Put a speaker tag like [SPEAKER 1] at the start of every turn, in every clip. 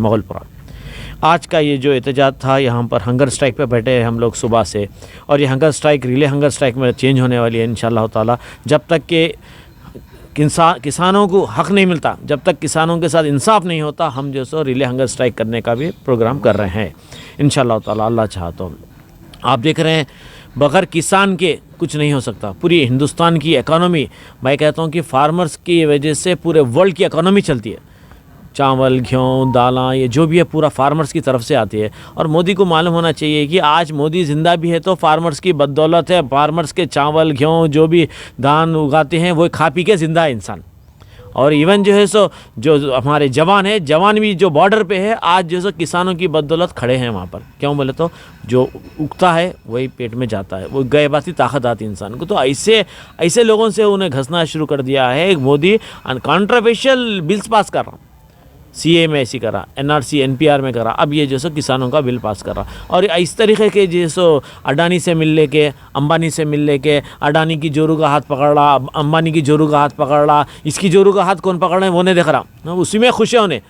[SPEAKER 1] मोगलपुरा। आज का ये जो एहतजाज था, यहाँ पर हंगर स्ट्राइक पे बैठे हैं हम लोग सुबह से, और ये hunger strike relay hunger strike में चेंज होने वाली है इंशाअल्लाह ताला। जब तक कि किसानों को हक़ नहीं मिलता, जब तक किसानों के साथ इंसाफ नहीं होता, हम जो सो रिले हंगर स्ट्राइक करने का भी प्रोग्राम कर रहे हैं इंशाअल्लाह ताला, अल्लाह चाहा तो। आप देख रहे हैं बग़ैर किसान के कुछ नहीं हो सकता। पूरी हिंदुस्तान की इकॉनमी, मैं कहता हूँ कि फार्मर्स की वजह से पूरे वर्ल्ड की इकॉनमी चलती है। चावल, गेहूँ, दालें, ये जो भी है पूरा फार्मर्स की तरफ से आती है। और मोदी को मालूम होना चाहिए कि आज मोदी ज़िंदा भी है तो फार्मर्स की बदौलत है। फार्मर्स के चावल, गेहूँ, जो भी धान उगाते हैं वो खा पी के ज़िंदा है इंसान। और इवन जो है सो जो हमारे जवान है, जवान भी जो बॉर्डर पे है, आज जो सो किसानों की बदौलत खड़े हैं वहाँ पर। क्यों बोले तो जो उगता है वही पेट में जाता है, वो गए बाती ताकत आती है इंसान को। तो ऐसे लोगों से उन्हें घसना शुरू कर दिया है मोदी। कॉन्ट्रोवर्शियल बिल्स पास कर रहा, सीए में ऐसी करा, एनआरसी एनपीआर में करा, अब ये जो सो किसानों का बिल पास कर रहा। और इस तरीके के जो सो अडानी से मिल ले के, अंबानी से मिल ले के, अडानी की जोरू का हाथ पकड़ रहा, अंबानी की जोरू का हाथ पकड़ रहा, इसकी जोरू का हाथ कौन पकड़ रहे हैं वो नहीं देख रहा, उसी में खुश है उन्हें।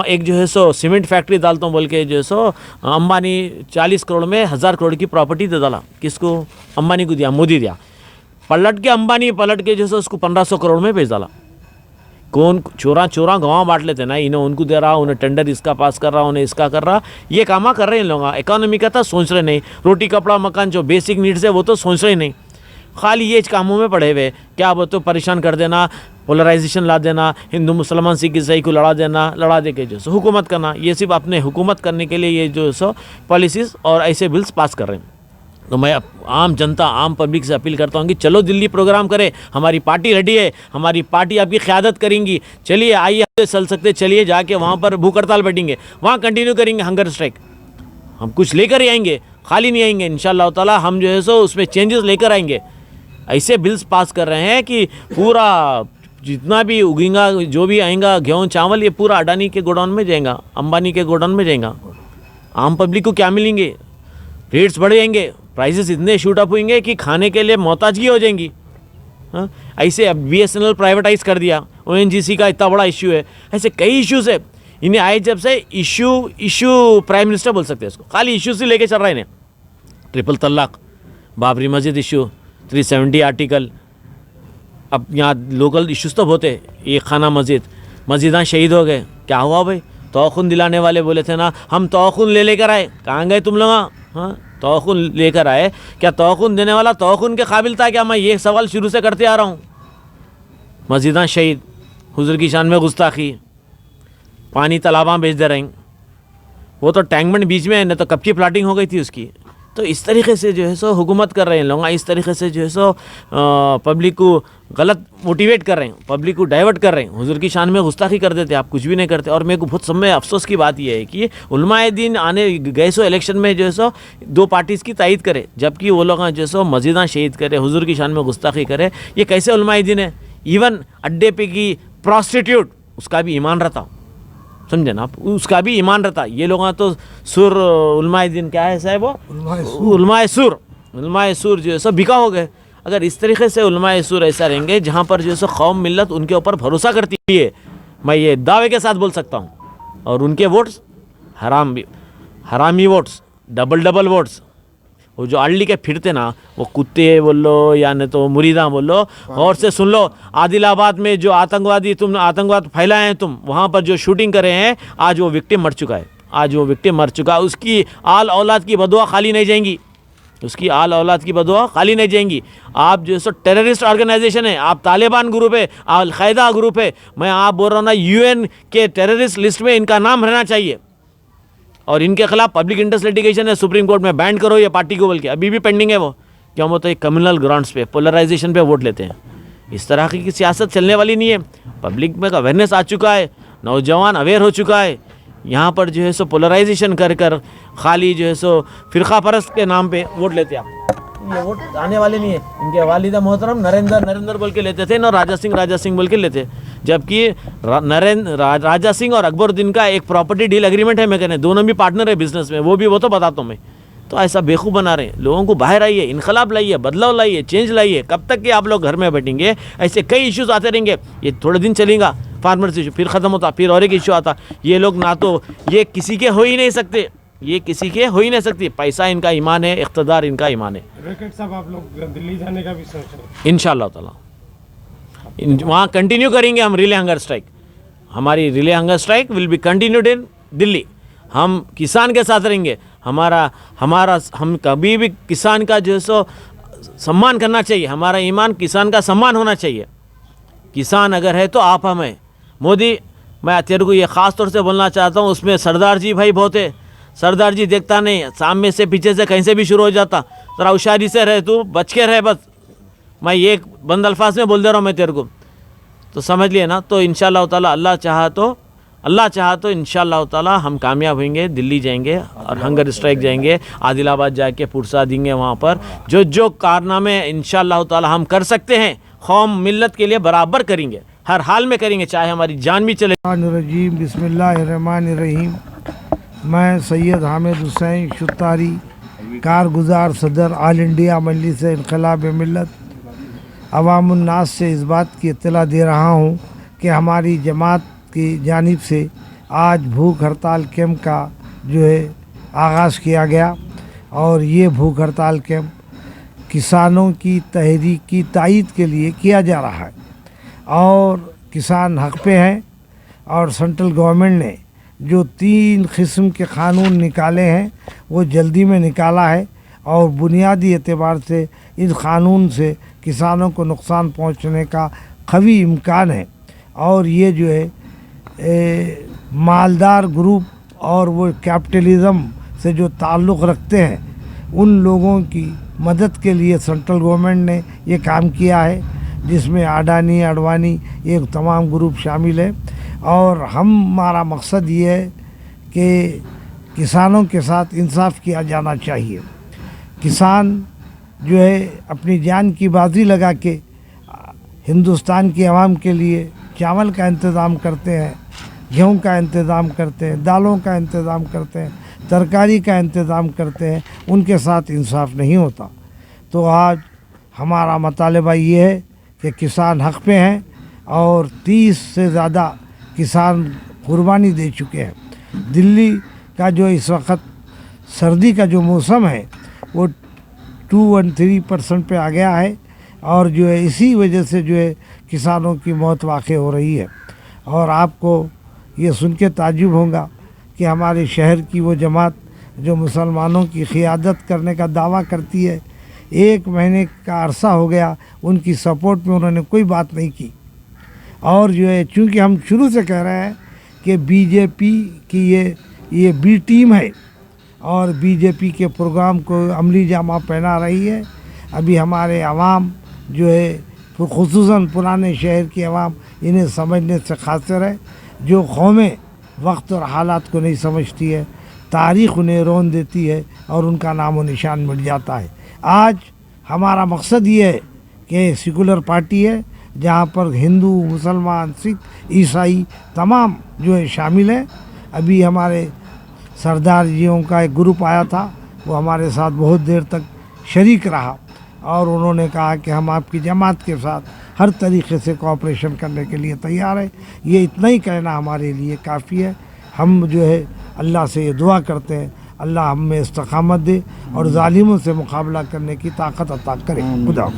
[SPEAKER 1] एक जो है सो सीमेंट फैक्ट्री डालता हूँ बोल के जो है सो अंबानी 40 करोड़ में 1000 करोड़ की प्रॉपर्टी दे डाला। किसको? अंबानी को दिया, मोदी दिया। पलट के अंबानी पलट के जो है उसको 1500 करोड़ में बेच डाला। कौन? चोरा गवां बांट लेते ना, इन्हें उनको दे रहा, उन्हें टेंडर इसका पास कर रहा, उन्हें इसका कर रहा, ये कामा कर रहे हैं लोग। इकोनॉमी का तो सोच रहे नहीं, रोटी कपड़ा मकान जो बेसिक नीड्स है वो तो सोच रहे नहीं, खाली ये कामों में पड़े हुए। क्या वो तो परेशान कर देना, पोलराइजेशन ला देना, हिंदू मुसलमान सिख ईसाई को लड़ा देना, लड़ा दे के जो सो हुकूमत करना, ये सिर्फ अपने हुकूमत करने के लिए ये जो सो पॉलिसीज़ और ऐसे बिल्स पास कर रहे हैं। तो मैं आम जनता, आम पब्लिक से अपील करता हूँ कि चलो दिल्ली प्रोग्राम करें, हमारी पार्टी रेडी है, हमारी पार्टी आपकी क़यादत करेंगी। चलिए आइए, चल सकते चलिए, जाके वहाँ पर भूख हड़ताल बैठेंगे, वहाँ कंटिन्यू करेंगे हंगर स्ट्राइक। हम कुछ लेकर ही आएंगे, खाली नहीं आएंगे इंशाअल्लाह ताला। हम जो है सो उसमें चेंजेस लेकर आएंगे। ऐसे बिल्स पास कर रहे हैं कि पूरा जितना भी उगेगा, जो भी आएगा गेहूँ चावल, ये पूरा अडानी के गोडाउन में जाएगा, अंबानी के गोडाउन में जाएगा। आम पब्लिक को क्या मिलेंगे? रेट्स बढ़ जाएंगे, प्राइसेस इतने शूट अप होंगे कि खाने के लिए मोहताजगी हो जाएंगी। हाँ, ऐसे अब BSNL प्राइवेटाइज कर दिया, ONGC का इतना बड़ा इशू है, ऐसे कई इश्यूज़ है। इन्हें आए जब से इशू प्राइम मिनिस्टर बोल सकते हैं इसको, खाली इशू से लेके चल रहा है इन्हें। ट्रिपल तलाक, बाबरी मस्जिद इशू, 370 आर्टिकल, अब यहाँ लोकल इशूज़ तो बहुत है। ये खाना मस्जिदाँ शहीद हो गए, क्या हुआ भाई? तौखुन दिलाने वाले बोले थे ना, हम तौखुन लेकर आए, कहाँ गए तुम लोग? हाँ, तौखुन लेकर आए, क्या तौखुन देने वाला तौखुन के काबिल था क्या? मैं ये सवाल शुरू से करते आ रहा हूँ। मस्जिदाँ शहीद, हुजूर की शान में गुस्ताखी, पानी तालाबां बेच दे रहे हैं, वो तो टैंकमेंट बीच में है, न तो कब की प्लाटिंग हो गई थी उसकी। तो इस तरीके से जो है सो हुकूमत कर रहे हैं लोग, इस तरीके से जो है सो पब्लिक को गलत मोटिवेट कर रहे हैं, पब्लिक को डाइवर्ट कर रहे हैं। हुजूर की शान में गुस्ताखी कर देते, आप कुछ भी नहीं करते। और मेरे को बहुत समय अफसोस की बात यह है कि उलमाए दीन आने गए सो इलेक्शन में जो है सो 2 पार्टीज़ की तायद करे, जबकि वो लोग जो है सो मस्जिदाँ शहीद करे, हुजूर की शान में गुस्ताखी करे। ये कैसे उलमाए दीन है? इवन अड्डे पे की प्रोस्टिट्यूट, उसका भी ईमान रहता, समझे ना आप, उसका भी ईमान रहता। ये लोग तो सुर उलमाए दिन क्या है साहब, वो उलमाए सुर जो है सब बिका हो गए। अगर इस तरीके से उलमाए सुर ऐसा रहेंगे जहाँ पर जो है सो कौम मिल्लत उनके ऊपर भरोसा करती है, मैं ये दावे के साथ बोल सकता हूँ। और उनके वोट्स हरामी वोट्स, डबल वोट्स, वो जो अल्ली के फिरते ना, वो कुत्ते बोल लो या न तो मुरीदा बोल लो। और से सुन लो, आदिलाबाद में जो आतंकवाद फैलाए हैं तुम, वहाँ पर जो शूटिंग करे हैं, आज वो विक्टिम मर चुका है, उसकी आल औलाद की बदुआ खाली नहीं जाएंगी, खाली नहीं जाएंगी। आप जो सो टेररिस्ट ऑर्गेनाइजेशन है, आप तालिबान ग्रुप है, अल-कायदा ग्रुप है, मैं आप बोल रहा हूँ ना, UN के टेररिस्ट लिस्ट में इनका नाम रहना चाहिए। और इनके खिलाफ पब्लिक इंटरेस्ट लिटिगेशन है, सुप्रीम कोर्ट में बैन करो ये पार्टी को बोल के, अभी भी पेंडिंग है वो। क्या वो तो एक कम्युनल ग्राउंड्स पे, पोलराइजेशन पे वोट लेते हैं। इस तरह की सियासत चलने वाली नहीं है। पब्लिक में अवेयरनेस आ चुका है, नौजवान अवेयर हो चुका है। यहाँ पर जो है सो पोलराइजेशन कर खाली जो है सो फ़िरका परस्त के नाम पे वोट लेते हैं। आप ये वोट आने वाले नहीं है। इनके वालिदा मोहतरम नरेंद्र बोल के लेते थे ना, राजा सिंह बोल के लेते, जबकि राजा सिंह और अकबरुद्दीन का एक प्रॉपर्टी डील एग्रीमेंट है। मैं कहने दोनों भी पार्टनर है बिजनेस में, वो तो बताता हूँ मैं। तो ऐसा बेवकूफ़ बना रहे हैं लोगों को। बाहर आइए, इनकलाब लाइए, बदलाव लाइए, चेंज लाइए। कब तक कि आप लोग घर में बैठेंगे? ऐसे कई इश्यूज आते रहेंगे, ये थोड़े दिन चलेगा, फार्मर्स इशू, फिर ख़त्म होता, फिर और एक इशू आता। ये लोग ना तो ये किसी के हो ही नहीं सकते, ये किसी के हो ही नहीं सकती। पैसा इनका ईमान है, इक़्तिदार इनका ईमान है।
[SPEAKER 2] साहब आप लोग दिल्ली जाने का भी सोच रहे हैं?
[SPEAKER 1] इंशाअल्लाह ताला वहाँ कंटिन्यू करेंगे हम रिले हंगर स्ट्राइक। हमारी relay hunger strike will be continued in Delhi. हम किसान के साथ रहेंगे। हम कभी भी किसान का जो सो सम्मान करना चाहिए। हमारा ईमान किसान का सम्मान होना चाहिए। किसान अगर है तो आप हम हैं। मोदी, मैं तेरे को ये ख़ास तौर से बोलना चाहता हूँ, उसमें सरदार जी भाई बहुत है। सरदार जी देखता नहीं, सामने से पीछे से कहीं से भी शुरू हो जाता। ज़रा होशियारी से रहे, तू बच के रहे बस। मैं ये एक बंद अल्फाज में बोल दे रहा हूँ मैं तेरे को, तो समझ लिए ना। तो इंशाअल्लाह ताला अल्लाह चाहा तो इंशाअल्लाह ताला हम कामयाब होंगे। दिल्ली जाएंगे और हंगर स्ट्राइक जाएंगे, आदिलाबाद जाके पुरसा देंगे। वहाँ पर जो कारनामे इंशाअल्लाह ताला हम कर सकते हैं कौम मिल्लत के लिए बराबर करेंगे, हर हाल में करेंगे, चाहे हमारी जान भी चले।
[SPEAKER 3] बिस्मिल्लाहिर्रहमानिर्रहीम। मैं सैयद हामिद हुसैन शुतारी, कारगुजार सदर ऑल इंडिया मजलिस इनक़लाब मिल्लत, अवामुन्नास से इस बात की इत्तला दे रहा हूँ कि हमारी जमात की जानिब से आज भूख हड़ताल कैंप का जो है आगाज़ किया गया। और ये भूख हड़ताल कैंप किसानों की तहरीक की तायीद के लिए किया जा रहा है। और किसान हक़ पे हैं। और सेंट्रल गवर्नमेंट ने जो 3 किस्म के क़ानून निकाले हैं वो जल्दी में निकाला है। और बुनियादी एतबार से इस क़ानून से किसानों को नुकसान पहुंचने का क़वी इम्कान है। और ये जो है मालदार ग्रुप और वो कैपिटलिज़म से जो ताल्लुक़ रखते हैं उन लोगों की मदद के लिए सेंट्रल गवर्नमेंट ने ये काम किया है, जिसमें अडानी अडवाणी ये तमाम ग्रुप शामिल है। और हमारा मकसद ये है कि किसानों के साथ इंसाफ किया जाना चाहिए। किसान जो है अपनी जान की बाजी लगा के हिंदुस्तान की आवाम के लिए चावल का इंतज़ाम करते हैं, गेहूं का इंतज़ाम करते हैं, दालों का इंतज़ाम करते हैं, तरकारी का इंतज़ाम करते हैं, उनके साथ इंसाफ नहीं होता। तो आज हमारा मुतालबा ये है कि किसान हक़ पे हैं और 30 से ज़्यादा किसान कुर्बानी दे चुके हैं। दिल्ली का जो इस वक्त सर्दी का जो मौसम है वो 213% पे आ गया है। और जो है इसी वजह से जो है किसानों की मौत वाक़ई हो रही है। और आपको ये सुन के ताज्जुब होगा कि हमारे शहर की वो जमात जो मुसलमानों की क़ियादत करने का दावा करती है, 1 महीने का अरसा हो गया उनकी सपोर्ट में उन्होंने कोई बात नहीं की। और जो है चूँकि हम शुरू से कह रहे हैं कि बीजेपी की ये बी टीम है और बीजेपी के प्रोग्राम को अमली जामा पहना रही है। अभी हमारे अवाम जो है खुसूसन पुराने शहर की अवाम इन्हें समझने से कासिर है। जो कौमें वक्त और हालात को नहीं समझती है, तारीख़ उन्हें रौन देती है और उनका नाम व निशान मिट जाता है। आज हमारा मकसद ये है कि सेकुलर पार्टी है जहाँ पर हिंदू, मुसलमान, सिख, ईसाई तमाम जो है शामिल हैं। अभी हमारे सरदार जियों का एक ग्रुप आया था, वो हमारे साथ बहुत देर तक शरीक रहा और उन्होंने कहा कि हम आपकी जमात के साथ हर तरीक़े से कोऑपरेशन करने के लिए तैयार है। ये इतना ही कहना हमारे लिए काफ़ी है। हम जो है अल्लाह से ये दुआ करते हैं अल्लाह हम में इस्तकामत दे और ज़ालिमों से मुकाबला करने की ताकत अता करे। खुदा।